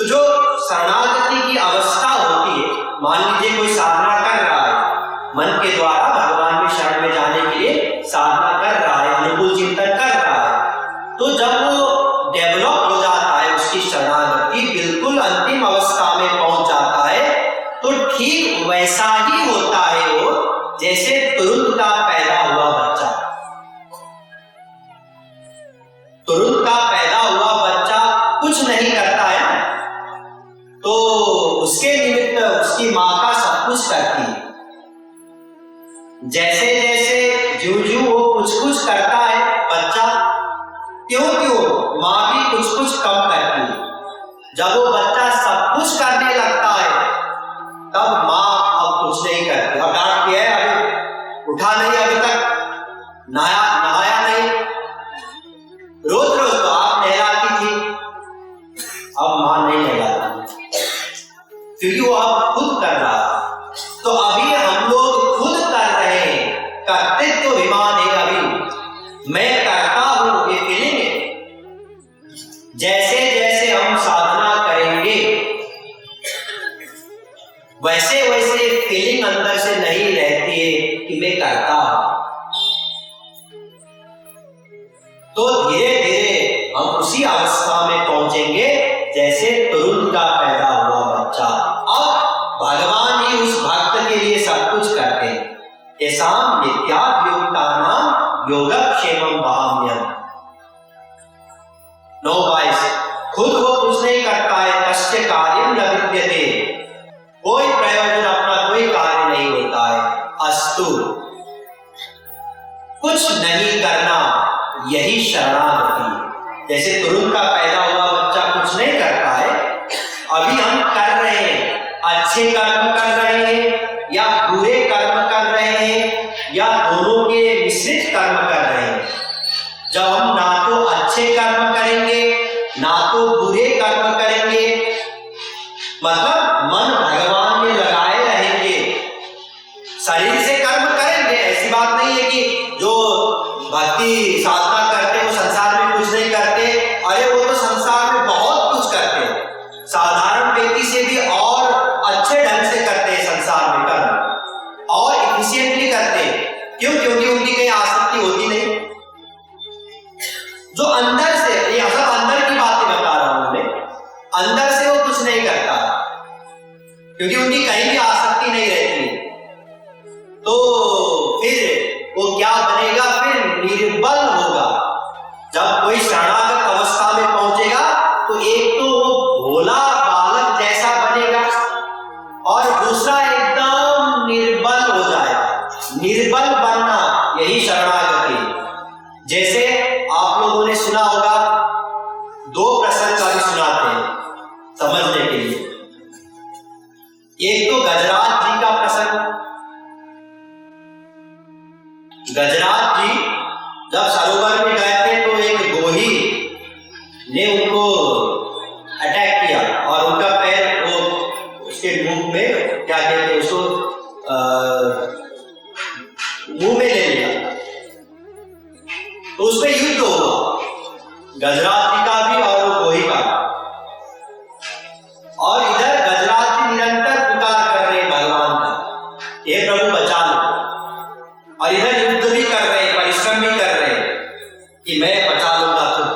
तो जो शरणागति की अवस्था होती है, मान लीजिए कोई साधना कर रहा है, मन के द्वारा भगवान में शरण में जाने के लिए साधना कर रहा है, अनुकूल चिंतन कर रहा है, तो जब वो डेवलप हो जाता है, उसकी शरणागति बिल्कुल अंतिम अवस्था में पहुंच जाता है, तो ठीक वैसा ही होता है वो जैसे तुरंत का पैदा हुआ बच्चा। तुरंत का पैदा हुआ बच्चा कुछ नहीं करता है ना, तो उसके निमित्त उसकी माँ का सब कुछ करती है। जैसे जैसे ज्यों-ज्यों वो कुछ करता है बच्चा, त्यों-त्यों माँ भी कुछ कम करती है। जब वो बच्चा सब कुछ करने लगता है, तब माँ अब कुछ नहीं करती। अब डांट दिया है, अभी उठा नहीं, अभी तक नहाया नहीं, रोज रोज तो आप नहलाती थी, अब माँ नहीं नहलाती, क्योंकि वो अब खुद कर रहा है। तो अभी हम लोग खुद कर रहे हैं, कर्तृत्व तो विमान है, अभी मैं करता हूं, ये फीलिंग है। जैसे जैसे हम साधना करेंगे, वैसे वैसे फीलिंग अंदर से नहीं रहती है कि मैं करता हूं। तो धीरे धीरे हम उसी अवस्था में पहुंचेंगे जैसे तुरंत का पैदा हुआ बच्चा। अब भगवान ही उस भक्त के लिए सब कुछ करते हैं। तेषां नित्याभियुक्तानां योगक्षेमं वहाम्यहम्। 9:22 खुद वो कुछ नहीं करता है, तस्य कार्यं न विद्यते, कोई प्रयोजन अपना कोई कार्य नहीं होता है। अस्तु, कुछ नहीं करना यही शरणागति। जैसे तुरंत का पैदा हुआ बच्चा कुछ नहीं करता है, अभी हम कर रहे हैं, अच्छे कर्म कर रहे हैं या बुरे कर्म कर रहे हैं या दोनों के मिश्रित कर्म कर रहे हैं। जब हम ना तो अच्छे कर्म करेंगे ना तो बुरे कर्म करेंगे, मतलब मन भगवान में लगाए रहेंगे, शरीर से कर्म करेंगे, ऐसी बात नहीं है कि जो भक्ति साधना करते वो संसार में कुछ नहीं करते। अरे वो तो संसार में बहुत कुछ करते, साधारण व्यक्ति से भी और अच्छे ढंग से करते हैं संसार में कर्म, और इफिशिएंटली करते हैं। क्यों? क्योंकि उनकी कहीं आसक्ति होती नहीं। जो अंदर से, ये सब अंदर की बातें बता रहा हूं मैं, अंदर से वो कुछ नहीं करता क्योंकि उनकी कहीं भी आसक्ति नहीं रहती। तो फिर वो क्या बनेगा? फिर निर्बल होगा। जब कोई शरणागत अवस्था में पहुंचेगा तो एक तो वो भोला बालक जैसा बनेगा और दूसरा एकदम निर्बल हो जाएगा। निर्बल बनना यही शरणागति। जैसे आप लोगों ने सुना होगा, दो प्रसंग का भी सुनाते हैं समझने के लिए। एक तो गजराज जी का प्रसंग। गजराज जी जब सरोवर में गए थे तो एक गोही ने उनको अटैक किया और उनका पैर वो उसके मुंह में, क्या कहते हैं उसको, मुंह में ले लिया। तो उसमें युद्ध हुआ, गजराज जी का भी और वो गोही का। और इधर गजराज जी निरंतर पुकार कर रहे हैं भगवान का, हे प्रभु बचा लो। और इधर युद्ध भी कर रहे हैं, परिश्रम भी कर रहे हैं कि मैं बचा लूंगा तुम।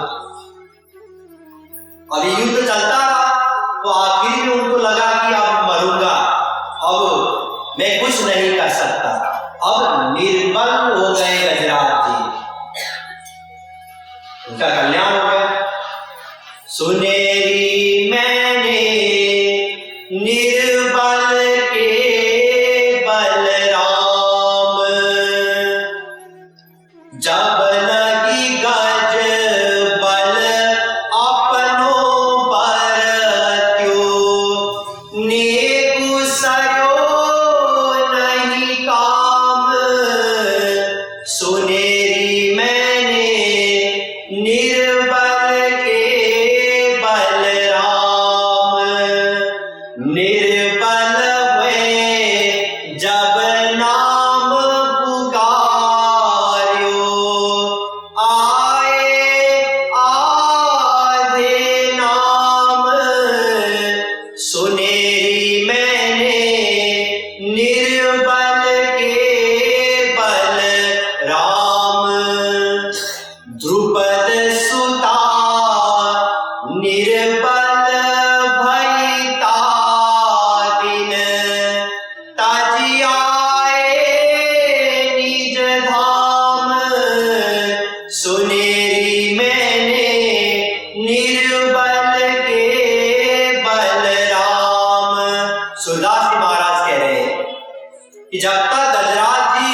जब तक गजराज जी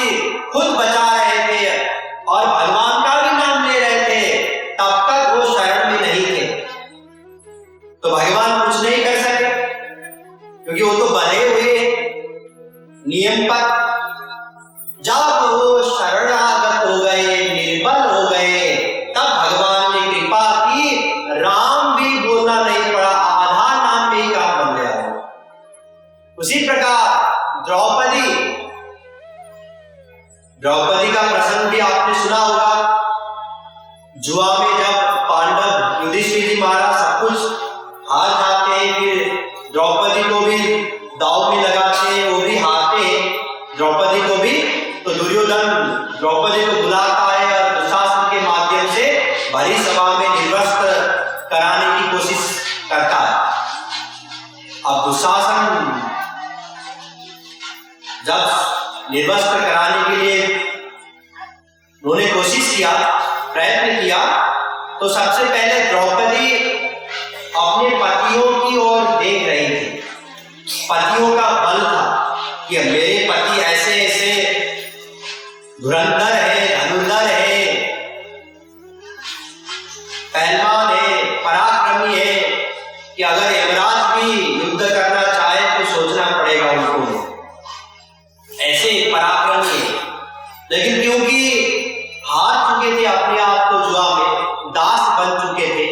खुद बचा रहे थे और भगवान का भी नाम ले रहे थे, तब तक वो शरण में नहीं थे। तो भगवान कुछ नहीं कर सके, क्योंकि वो तो बंधे हुए नियम पर। जब वो शरणागत हो गए, निर्बल हो गए, तब भगवान ने कृपा की, राम भी बोलना नहीं पड़ा, आधा नाम में ही काम बन गया। उसी प्रकार द्रौपदी का प्रसंग भी आपने सुना होगा। जुआ में जब पांडव युधिष्ठिर जी महाराज सब कुछ हार जाते हैं, फिर द्रौपदी को भी दांव में लगाते हैं, वो भी हारते हैं द्रौपदी को भी। तो दुर्योधन द्रौपदी को बुलाता है और दुशासन के माध्यम से भरी सभा में निर्वस्त्र कराने की कोशिश करता है। अब दुशासन जब निर्वस्त्र कराने के लिए उन्होंने कोशिश किया, प्रयत्न किया, तो सबसे पहले द्रौपदी अपने पतियों की ओर देख रही थी। पतियों का बल था कि मेरे पति ऐसे ऐसे धुरंधर है, धनुर्धर है, पहलवान है, पराक्रमी है, कि अगर यमराज भी युद्ध करना चाहे तो सोचना पड़ेगा उनको, ऐसे पराक्रमी है। लेकिन क्योंकि हार चुके थे अपने आप को, जुआ में दास बन चुके थे,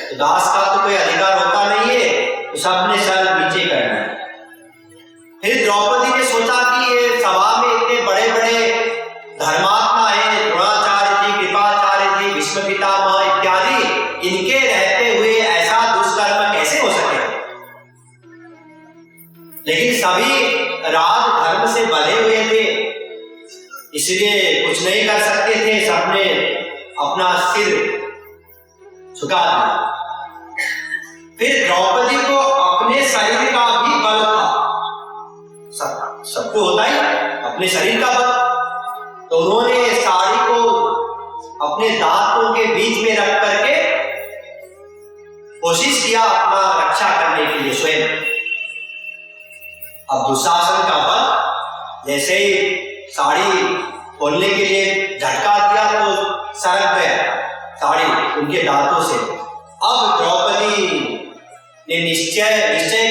तो दास का तो कोई अधिकार होता नहीं है, तो सबने सर नीचे कर दिया। फिर द्रौपदी ने सोचा कि ये सभा में इतने बड़े बड़े धर्मात्मा है, द्रोणाचार्य जी, कृपाचार्य जी, भीष्म पितामह इत्यादि, इनके रहते हुए ऐसा दुष्कर्म कैसे हो सके। लेकिन सभी राज धर्म से बंधे हुए थे, इसलिए कुछ नहीं कर सकते थे, सबने अपना सिर झुका दिया। फिर द्रौपदी को अपने शरीर का भी बल था, सबको होता ही अपने शरीर का बल। तो उन्होंने साड़ी को अपने दांतों के बीच में रख करके कोशिश किया अपना रक्षा करने के लिए स्वयं। अब दुशासन का बल, जैसे ही साड़ी खोलने के लिए झटका दिया तो सरक गया साड़ी उनके दांतों से। अब द्रौपदी ने निश्चय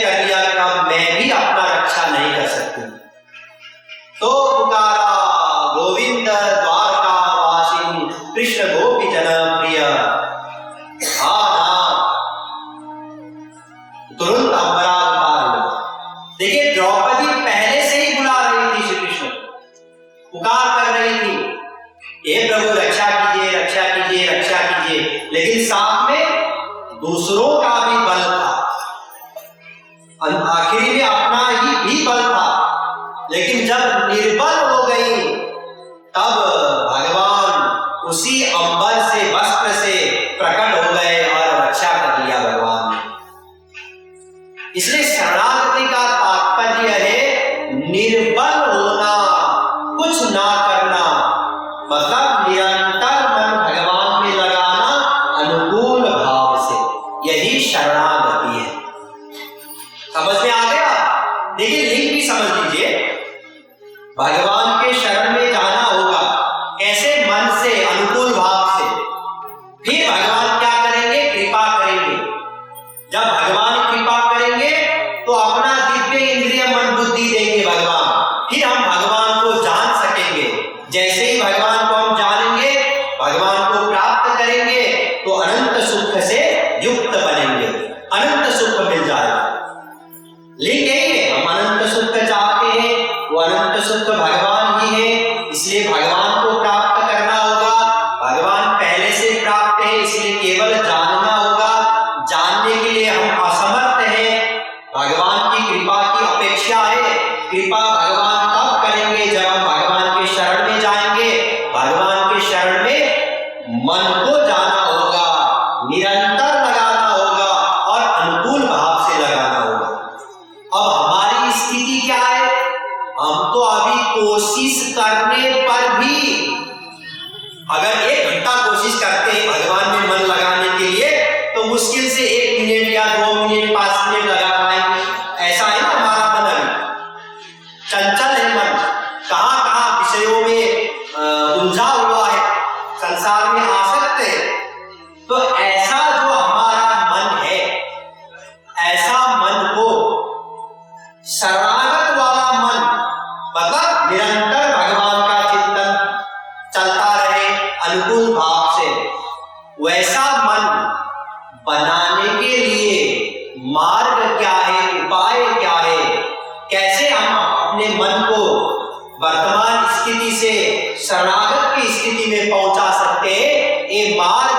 कर लिया कि अब मैं भी अपना रक्षा नहीं कर सकती। तो पुकारा गोविंद द्वारका वासिन कृष्ण गोपी जन प्रिय, तुरंत अंबरा उतार। देखिए द्रौपदी पहले से ही बुला रही थी श्री कृष्ण, पुकार कर रही थी, हे प्रभु रक्षा कीजिए, रक्षा कीजिए, रक्षा कीजिए। लेकिन साथ में दूसरों का भी बल था, आखिरी में अपना ही भी बल था। लेकिन जब निर्बल हो गई, तब भगवान उसी अंबर से, वस्त्र से प्रकट हो गए और रक्षा कर लिया भगवान ने। इसलिए शरणागति का तात्पर्य है निर्बल होना, कुछ ना करना, मतलब निरंतर मन भगवान में लगाना अनुकूल भाव से, यही शरणागति है। समझ में आ गया? देखिए लिंक भी समझ लीजिए, भगवान के शरण में जाना होगा कैसे? मन से, अनुकूल भाव से। फिर भगवान क्या करेंगे? कृपा करेंगे। जब भगवान कृपा करेंगे तो अपना दिव्य इंद्रिय मन बुद्धि देंगे भगवान, फिर हम भगवान को जान सकेंगे। जैसे ही भगवान को हम जानेंगे, भगवान को प्राप्त करेंगे, तो अनंत सुख से युक्त बनेंगे, अनंत सुख मिल जाएगा। लेकिन हम अनंत सुख चाहते हैं, वो अनंत सुख भगवान ही है, इसलिए भगवान को प्राप्त करना होगा। भगवान पहले से प्राप्त है, इसलिए केवल जानना होगा। जानने के लिए हम असमर्थ हैं, भगवान की कृपा की अपेक्षा है। कृपा भगवान तब करेंगे जब हम भगवान के शरण में जाएंगे। भगवान के शरण में मन को जाना होगा, निरंतर लगाना होगा और अनुकूल भाव से लगाना होगा। अब हमारी स्थिति क्या है? हम तो अभी कोशिश करने पर भी, अगर 1 घंटा कोशिश करते हैं भगवान में मन लगाने के लिए, तो मुश्किल से 1 मिनट या 2 मिनट 5 मिनट लगा पाएंगे। ऐसा है ना हमारा मन, अभी चंचल है मन, ऐसा मन हो, शरणागत वाला मन, मतलब निरंतर भगवान का चिंतन चलता रहे अनुकूल भाव से, वैसा मन बनाने के लिए मार्ग क्या है, उपाय क्या है, कैसे हम अपने मन को वर्तमान स्थिति से शरणागत की स्थिति में पहुंचा सकते हैं, ये मार्ग